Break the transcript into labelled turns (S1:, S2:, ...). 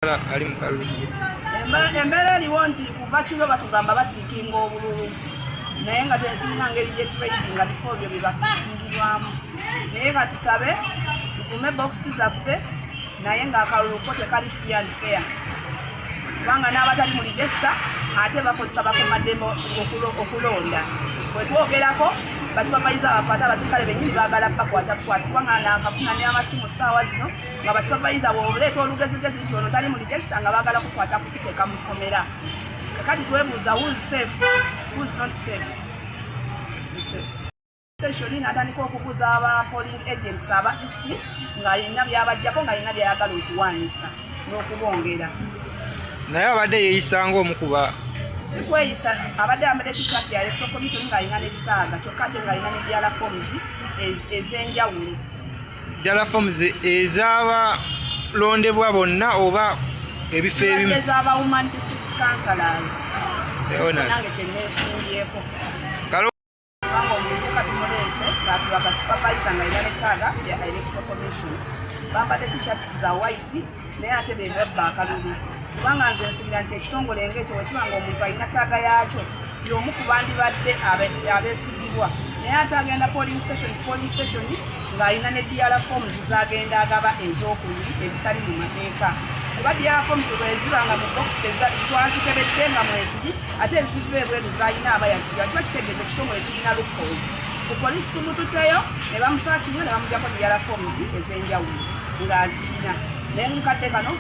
S1: ali mu kalungi.
S2: Embeera eriwo nti kuva kiro batugamba batiikinga obululu naye nga tetulina ngeri gye tradinga bifo byo bye batiikingirwamu. Naye ka tusabe tukume bokisi zaffe naye ng'akalulu ko tekali free and fair. Kubanga n'abatali mu register ate bakozesa bakomaddembe okulonda. Bwe twogerako basupervisor bakwata abasirikale bennyini baagala bakwata bukwasi kubanga nakafuna n'amasimu ssaawa zino nga basupervisor bw'oleeta olugezigezi nti ono tali mu register nga baagala kukwata kukuteeka mu kkomera. Kakati twebuuza who's safe, who's not safe. Session n'atandika okubuuza aba polling agents aba EC ng'alina byabajjako ng'alina byayagala okuwanisa n'okubongera.
S1: Naye abadde yeeyisa ng'omukuba
S2: sikweyisa abadde ayambadde t-shirt ya electoral commission ng'alina n'ettaaga kyokka ate ng'alina ne diala forms ez'enjawulo.
S1: Diala forms ez'abalondebwa bonna oba ebifo ebimu
S2: ez'aba woman district councillors. Nange kye neesimbyeko. Kubanga omuntu kati muleese ng'atulaga supervisor ng'alina n'ettaaga ya electoral commission. Bambadde t-shirts za white naye ate beebabba akalulu. Kubanga nze nsubira nti ekitongole ng'ekyo bwe kiba ng'omuntu alina ttaaga yaakyo y'omu ku bandibadde abeesigibwa. Naye ate agenda polling station ng'alina ne diala forms z'agenda agaba ez'okubiri ezitali mu mateeka. Kuba diala forms bwe ziba nga mu box twazikebedde nga mweziri ate eziva ebweru z'alina aba yazigya kiba kitegeeza ekitongole kirina loopholes. Ku poliisi tumututeyo ne bamusaakinga ne bamugyako diala forms ez'enjawulo ng'azirina. Naye mukadde kano